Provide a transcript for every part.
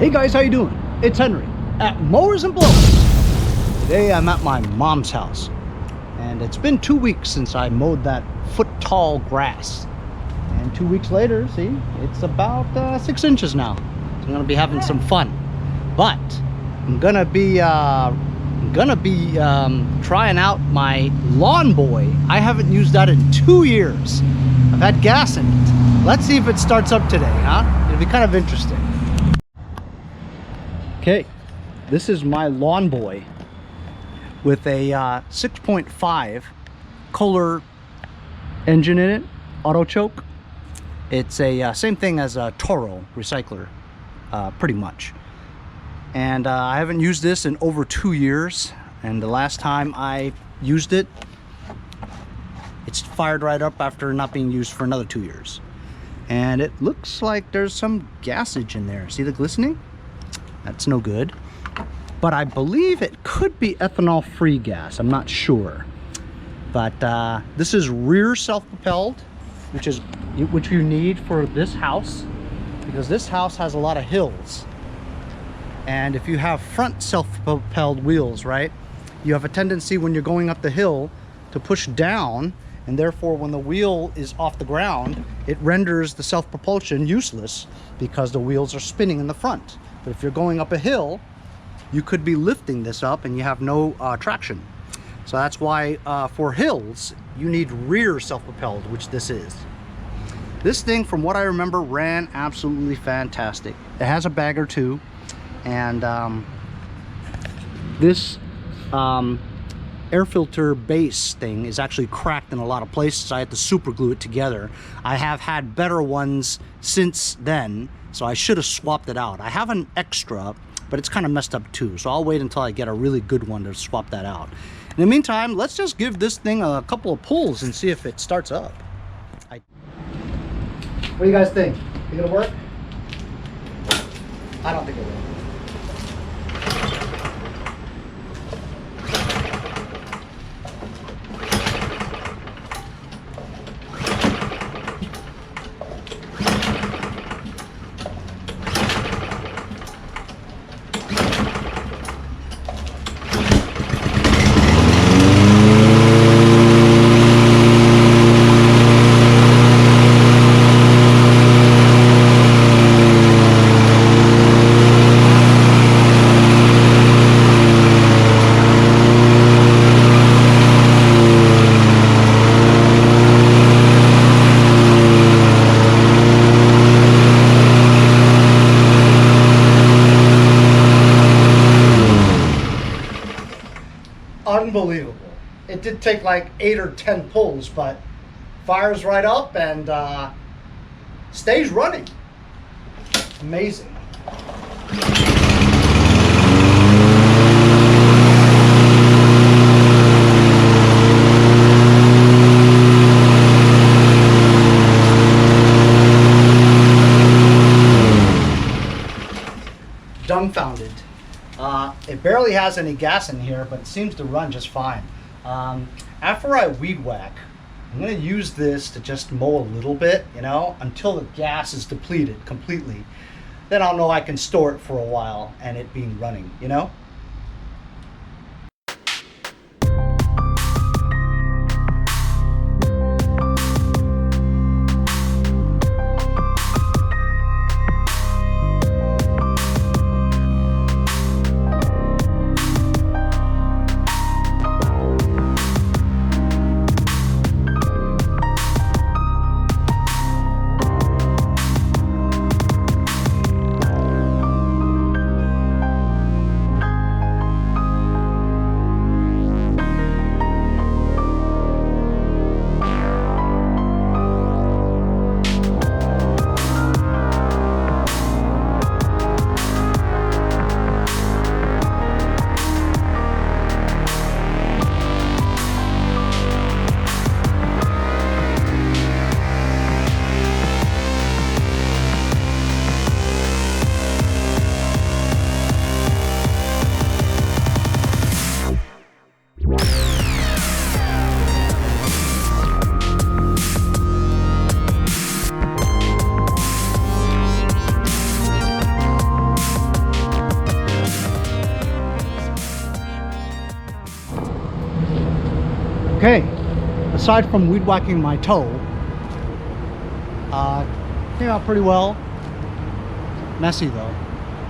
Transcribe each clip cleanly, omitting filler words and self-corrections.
Hey guys, how you doing? It's Henry at Mowers and Blowers. Today I'm at my mom's house, and it's been 2 weeks since I mowed that foot-tall grass. And 2 weeks later, see, it's about 6 inches now. So I'm gonna be having some fun, but I'm gonna be trying out my Lawnboy. I haven't used that in 2 years. I've had gas in it. Let's see if it starts up today, huh? It'll be kind of interesting. Okay, this is my Lawnboy with a 6.5 Kohler engine in it, auto choke. It's a same thing as a Toro recycler, pretty much. And I haven't used this in over 2 years, and the last time I used it, it's fired right up after not being used for another 2 years. And it looks like there's some gasage in there. See the glistening? That's no good. But I believe it could be ethanol free gas. I'm not sure. But this is rear self-propelled, which you need for this house, because this house has a lot of hills. And if you have front self-propelled wheels, right, you have a tendency when you're going up the hill to push down, and therefore when the wheel is off the ground, it renders the self-propulsion useless because the wheels are spinning in the front. But if you're going up a hill, you could be lifting this up and you have no traction. So that's why for hills, you need rear self-propelled, which this is. This thing, from what I remember, ran absolutely fantastic. It has a bagger too. And this air filter base thing is actually cracked in a lot of places. I had to super glue it together. I have had better ones since then, so I should have swapped it out. I have an extra, but it's kind of messed up too, so I'll wait until I get a really good one to swap that out. In the meantime, let's just give this thing a couple of pulls and see if it starts up. What do you guys think? Think it'll work? I don't think it will. Unbelievable. It did take like 8 or 10 pulls, but fires right up and stays running. Amazing. Dumbfounded. It barely has any gas in here, but it seems to run just fine. After I weed whack, I'm going to use this to just mow a little bit, you know, until the gas is depleted completely. Then I'll know I can store it for a while and it being running, you know? aside from weed whacking my toe, came out pretty well. Messy though.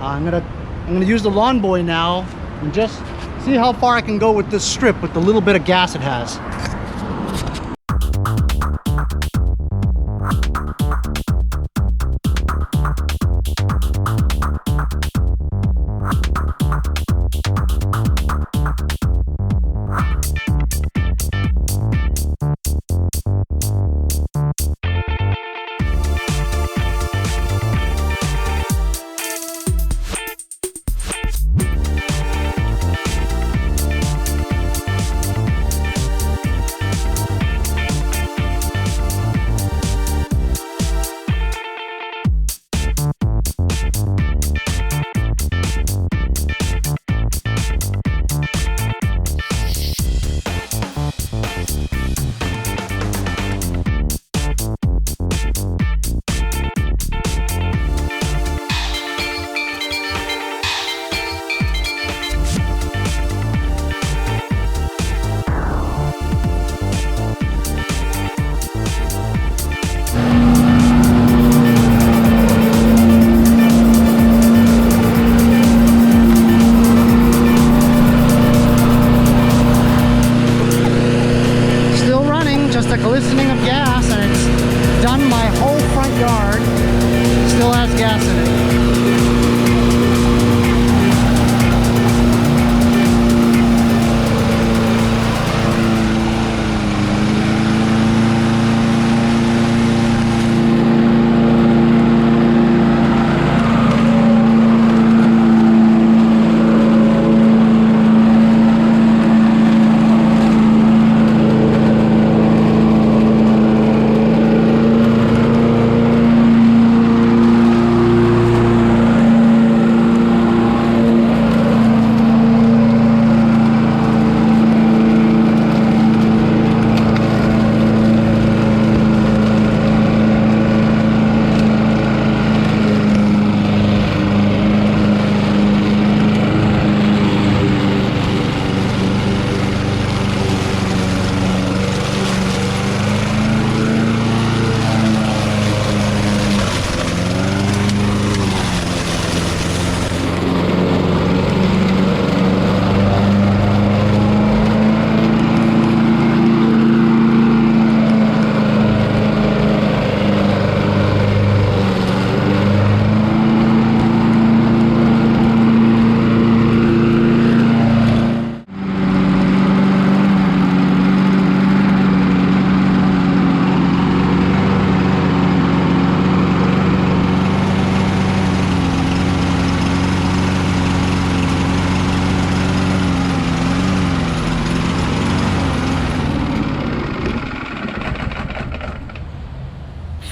I'm gonna use the Lawnboy now and just see how far I can go with this strip with the little bit of gas it has. Glistening of gas, and it's done my whole front yard. Still has gas in it.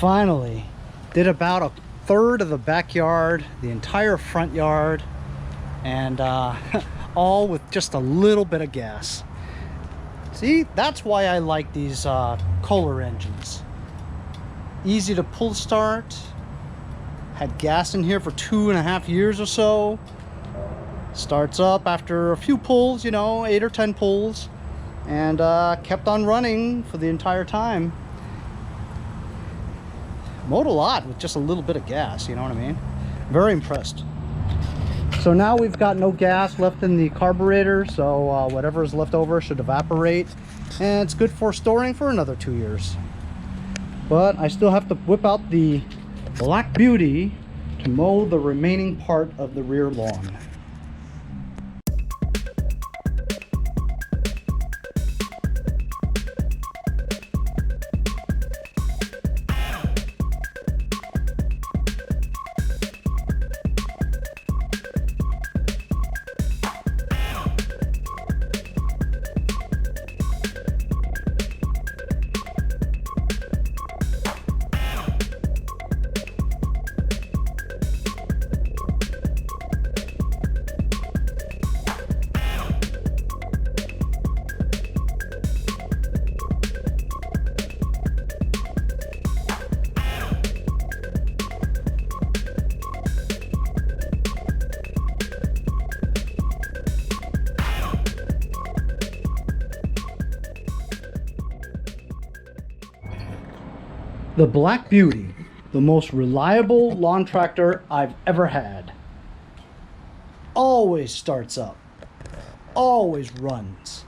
Finally did about a third of the backyard, the entire front yard, and all with just a little bit of gas. See, that's why I like these Kohler engines. Easy to pull start. Had gas in here for 2.5 years or so. Starts up after a few pulls, you know, 8 or 10 pulls, and kept on running for the entire time. Mowed a lot with just a little bit of gas, you know what I mean? Very impressed. So now we've got no gas left in the carburetor, so whatever is left over should evaporate, and it's good for storing for another 2 years. But I still have to whip out the Black Beauty to mow the remaining part of the rear lawn. The Black Beauty, the most reliable lawn tractor I've ever had. Always starts up, always runs.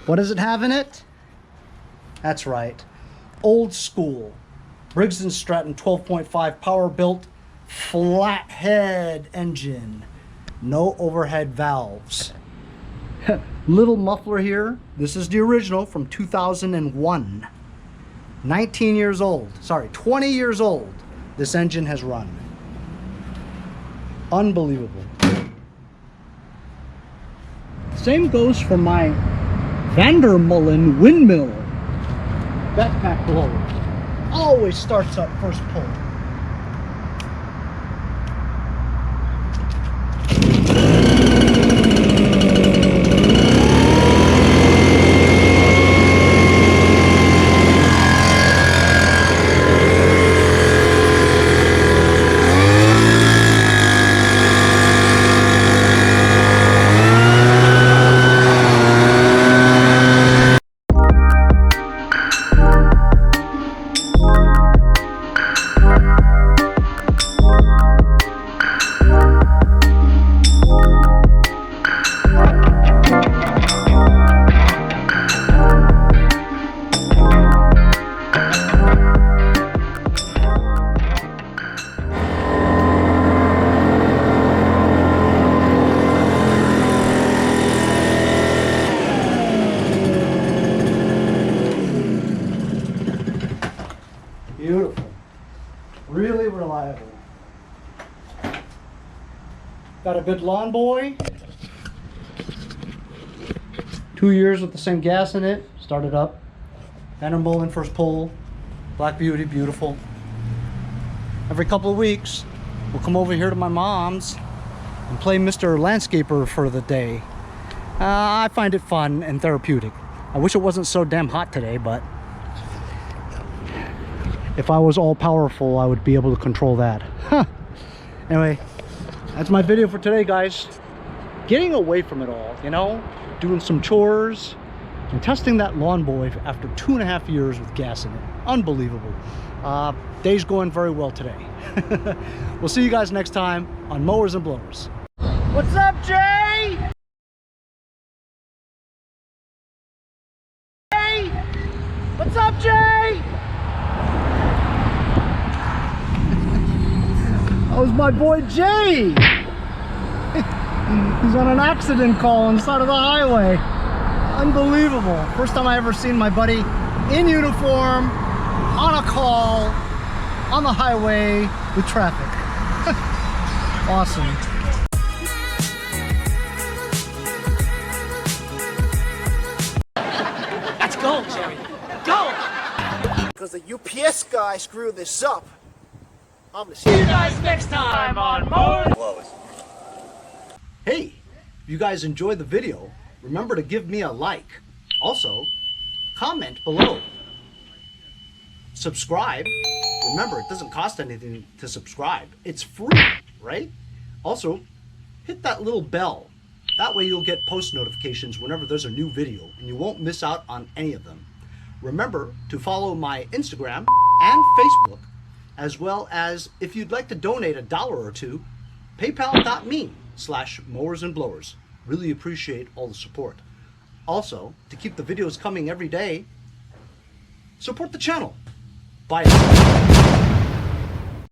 What does it have in it? That's right, old school Briggs & Stratton 12.5 power built flathead engine. No overhead valves. Little muffler here. This is the original from 2001. 19 years old. Sorry, 20 years old. This engine has run. Unbelievable. Same goes for my Vandermullen windmill backpack blower. Always starts up first pull. Beautiful. Really reliable. Got a good Lawnboy. 2 years with the same gas in it. Started up. Vandermullen first pull. Black Beauty, beautiful. Every couple of weeks, we'll come over here to my mom's and play Mr. Landscaper for the day. I find it fun and therapeutic. I wish it wasn't so damn hot today, but if I was all powerful, I would be able to control that. Huh. Anyway, that's my video for today, guys. Getting away from it all, you know, doing some chores and testing that Lawnboy after 2.5 years with gas in it. Unbelievable. Day's going very well today. We'll see you guys next time on Mowers and Blowers. What's up, Jay? Hey! What's up, Jay? That was my boy Jay. He's on an accident call on the side of the highway. Unbelievable. First time I ever seen my buddy in uniform, on a call, on the highway with traffic. Awesome. Let's go, Jerry. Go! Because the UPS guy screwed this up. I'm gonna See you guys next time on Mowers. Hey, if you guys enjoyed the video, remember to give me a like. Also, comment below. Subscribe. Remember, it doesn't cost anything to subscribe. It's free, right? Also, hit that little bell. That way you'll get post notifications whenever there's a new video and you won't miss out on any of them. Remember to follow my Instagram and Facebook, as well as if you'd like to donate $1 or $2, paypal.me/mowersandblowers. Really appreciate all the support. Also, to keep the videos coming every day, support the channel. Bye.